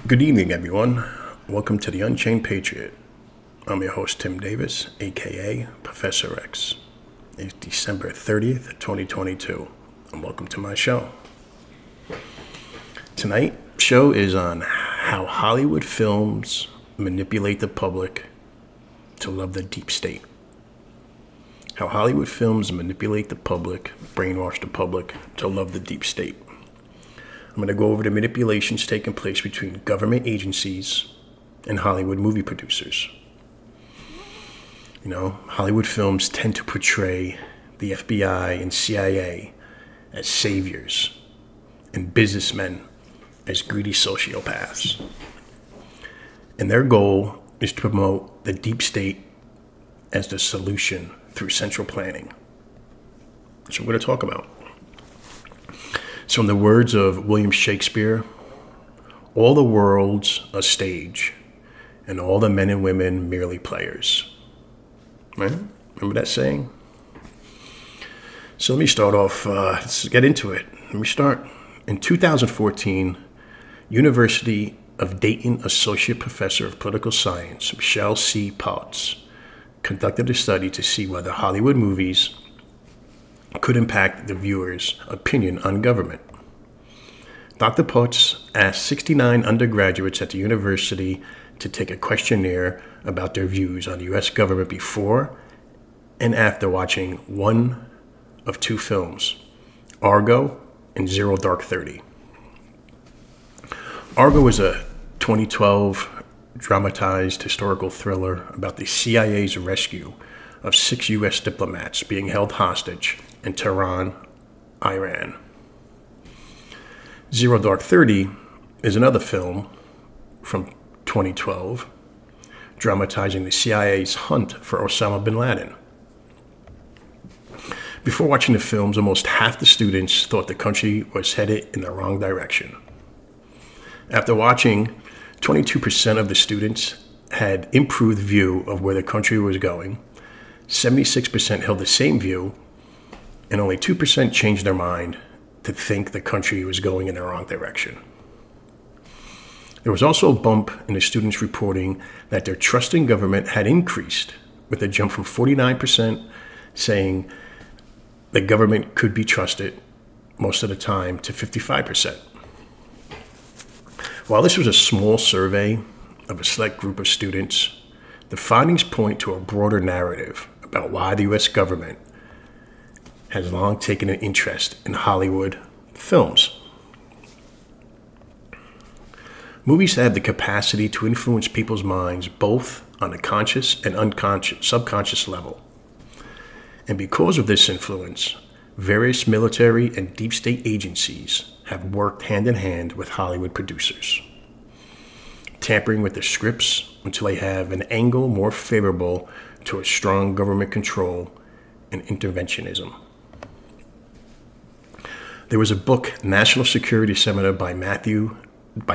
Good evening, everyone. Welcome to the Unchained Patriot. I'm your host, Tim Davis, aka Professor X. It's December 30th, 2022, and welcome to my show. Tonight's show is on how Hollywood films manipulate the public to love the deep state. How Hollywood films manipulate the public, brainwash the public to love the deep state. I'm going to go over the manipulations taking place between government agencies and Hollywood movie producers. Hollywood films tend to portray the FBI and CIA as saviors and businessmen as greedy sociopaths. And their goal is to promote the deep state as the solution through central planning. That's what we're going to talk about. So in the words of William Shakespeare, all the world's a stage, and all the men and women merely players. Right? Remember that saying? So let me start off, let's get into it. Let me start. In 2014, University of Dayton Associate Professor of Political Science, Michelle C. Potts, conducted a study to see whether Hollywood movies could impact the viewer's opinion on government. Dr. Potts asked 69 undergraduates at the university to take a questionnaire about their views on the U.S. government before and after watching one of two films, Argo and Zero Dark 30. Argo was a 2012 dramatized historical thriller about the CIA's rescue of 6 U.S. diplomats being held hostage in Tehran, Iran. Zero Dark 30 is another film from 2012 dramatizing the CIA's hunt for Osama bin Laden. Before watching the films, almost half the students thought the country was headed in the wrong direction. After watching, 22% of the students had improved view of where the country was going, 76% held the same view, and only 2% changed their mind to think the country was going in the wrong direction. There was also a bump in the students reporting that their trust in government had increased, with a jump from 49% saying the government could be trusted most of the time to 55%. While this was a small survey of a select group of students, the findings point to a broader narrative about why the U.S. government has long taken an interest in Hollywood films. Movies have the capacity to influence people's minds both on a conscious and subconscious level. And because of this influence, various military and deep state agencies have worked hand in hand with Hollywood producers, tampering with the scripts until they have an angle more favorable to a strong government control and interventionism. There was a book, National Security Seminar by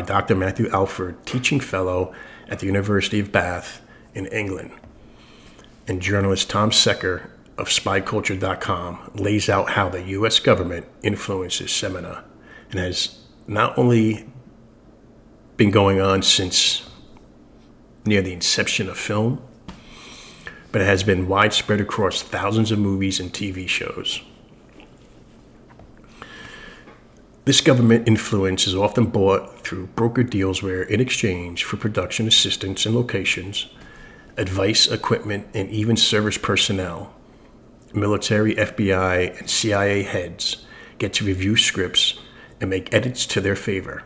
Dr. Matthew Alford, teaching fellow at the University of Bath in England, and journalist Tom Secker of SpyCulture.com lays out how the U.S. government influences seminar and has not only been going on since near the inception of film, but it has been widespread across thousands of movies and TV shows. This government influence is often bought through broker deals where, in exchange for production assistance and locations, advice, equipment, and even service personnel, military, FBI, and CIA heads get to review scripts and make edits to their favor.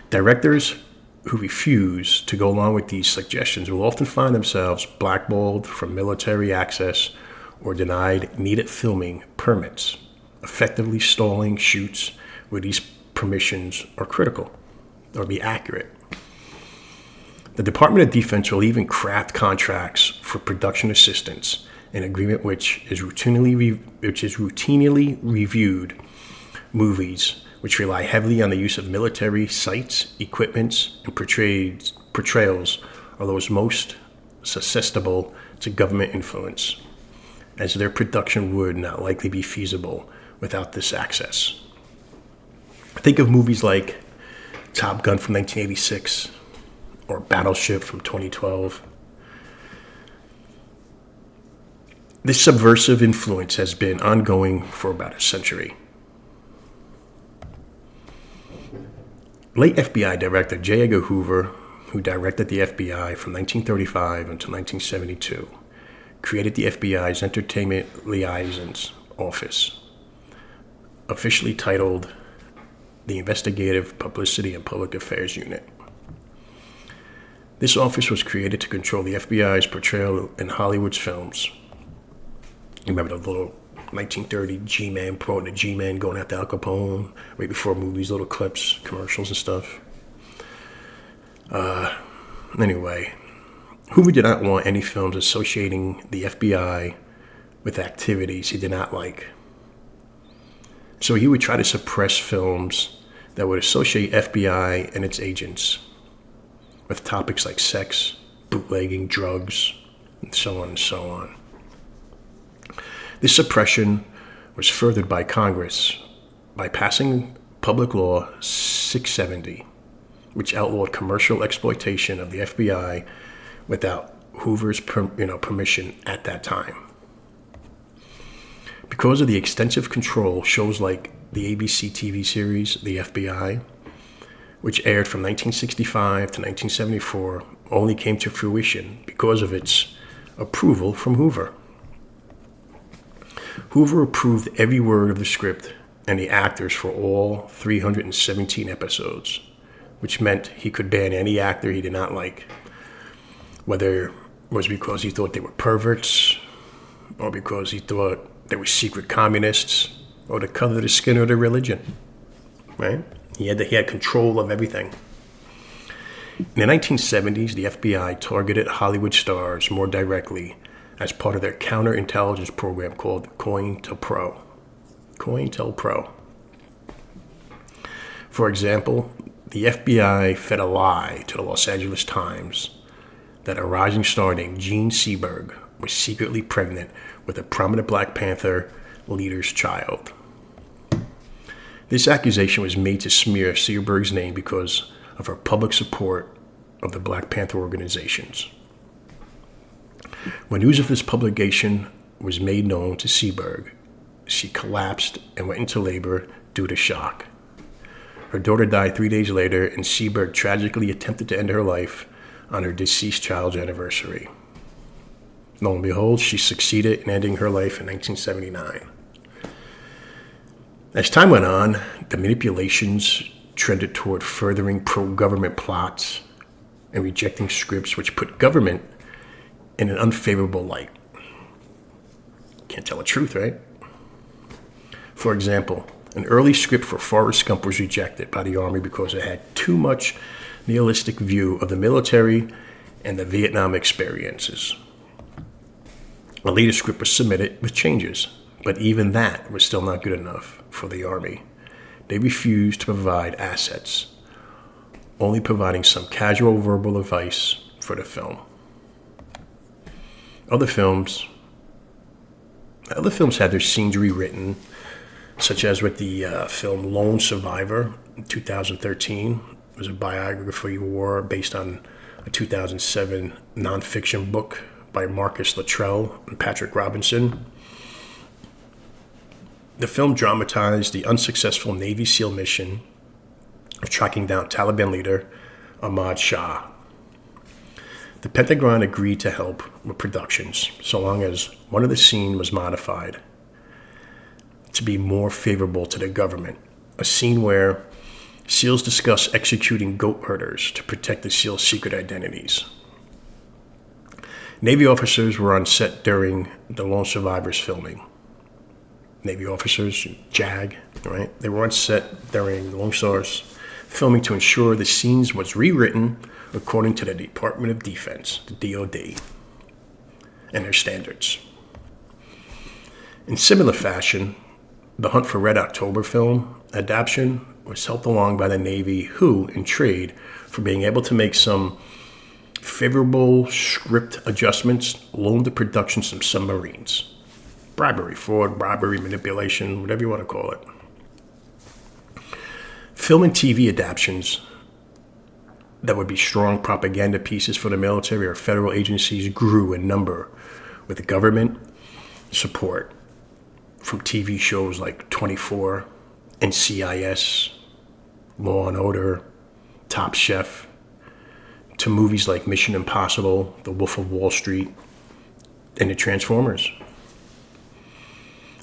Directors who refuse to go along with these suggestions will often find themselves blackballed from military access or denied needed filming permits, effectively stalling shoots where these permissions are critical or be accurate. The Department of Defense will even craft contracts for production assistance, an agreement which is routinely reviewed movies which rely heavily on the use of military sites, equipments, and portrayals are those most susceptible to government influence, as their production would not likely be feasible without this access. Think of movies like Top Gun from 1986, or Battleship from 2012. This subversive influence has been ongoing for about a century. Late FBI Director J. Edgar Hoover, who directed the FBI from 1935 until 1972, created the FBI's Entertainment Liaisons Office, officially titled the Investigative Publicity and Public Affairs Unit. This office was created to control the FBI's portrayal in Hollywood's films. You remember the little 1930 G-Man promoting the G-Man going after Al Capone right before movies, little clips, commercials and stuff. Anyway, Hoover did not want any films associating the FBI with activities he did not like. So he would try to suppress films that would associate FBI and its agents with topics like sex, bootlegging, drugs, and so on and so on. This suppression was furthered by Congress by passing Public Law 670, which outlawed commercial exploitation of the FBI without Hoover's permission at that time. Because of the extensive control, shows like the ABC TV series, The FBI, which aired from 1965 to 1974, only came to fruition because of its approval from Hoover. Hoover approved every word of the script and the actors for all 317 episodes, which meant he could ban any actor he did not like, whether it was because he thought they were perverts, or because he thought they were secret communists, or the color of the skin or the religion, right? He had control of everything. In the 1970s, the FBI targeted Hollywood stars more directly as part of their counterintelligence program called COINTELPRO. COINTELPRO. For example, the FBI fed a lie to the Los Angeles Times that a rising star named Gene Seberg was secretly pregnant with a prominent Black Panther leader's child. This accusation was made to smear Seberg's name because of her public support of the Black Panther organizations. When news of this publication was made known to Seberg, she collapsed and went into labor due to shock. Her daughter died 3 days later, and Seberg tragically attempted to end her life on her deceased child's anniversary. Lo and behold, she succeeded in ending her life in 1979. As time went on, the manipulations trended toward furthering pro-government plots and rejecting scripts which put government in an unfavorable light. Can't tell the truth, right? For example, an early script for Forrest Gump was rejected by the Army because it had too much nihilistic view of the military and the Vietnam experiences. A later script was submitted with changes, but even that was still not good enough for the Army. They refused to provide assets, only providing some casual verbal advice for the film. Other films had their scenes rewritten, such as with the film Lone Survivor in 2013. It was a biography of war based on a 2007 nonfiction book by Marcus Luttrell and Patrick Robinson. The film dramatized the unsuccessful Navy SEAL mission of tracking down Taliban leader Ahmad Shah. The Pentagon agreed to help with productions so long as one of the scenes was modified to be more favorable to the government. A scene where SEALs discuss executing goat herders to protect the SEALs' secret identities. Navy officers were on set during the Lone Survivor's filming. Navy officers, JAG, right? They were on set during the Lone Star's filming to ensure the scenes was rewritten according to the Department of Defense, the DoD, and their standards. In similar fashion, the Hunt for Red October film adaptation was helped along by the Navy, who, in trade for being able to make some favorable script adjustments, loaned the production some submarines. Bribery, fraud, robbery, manipulation, whatever you want to call it. Film and TV adaptations that would be strong propaganda pieces for the military or federal agencies grew in number with government support from TV shows like 24, NCIS, Law and Order, Top Chef, to movies like Mission Impossible, The Wolf of Wall Street, and the Transformers.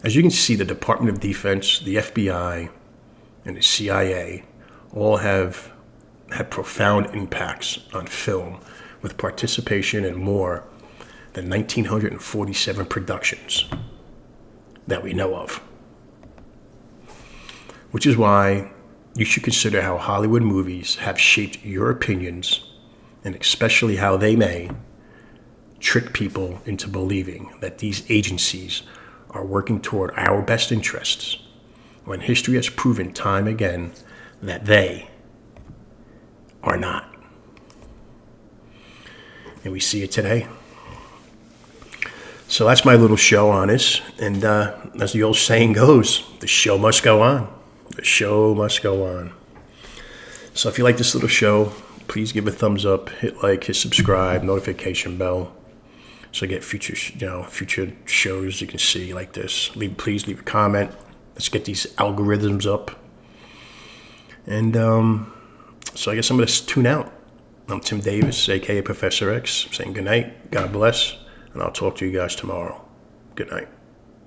As you can see, the Department of Defense, the FBI, and the CIA all have had profound impacts on film with participation in more than 1,947 productions that we know of. Which is why you should consider how Hollywood movies have shaped your opinions, and especially how they may trick people into believing that these agencies are working toward our best interests, when history has proven time again that they are not. And we see it today. So that's my little show on this. And as the old saying goes, the show must go on. The show must go on. So if you like this little show, please give a thumbs up, hit like, hit subscribe, notification bell, so I get future shows you can see like this. Please leave a comment. Let's get these algorithms up. And so I guess I'm going to tune out. I'm Tim Davis, a.k.a. Professor X, saying good night, God bless, and I'll talk to you guys tomorrow. Good night.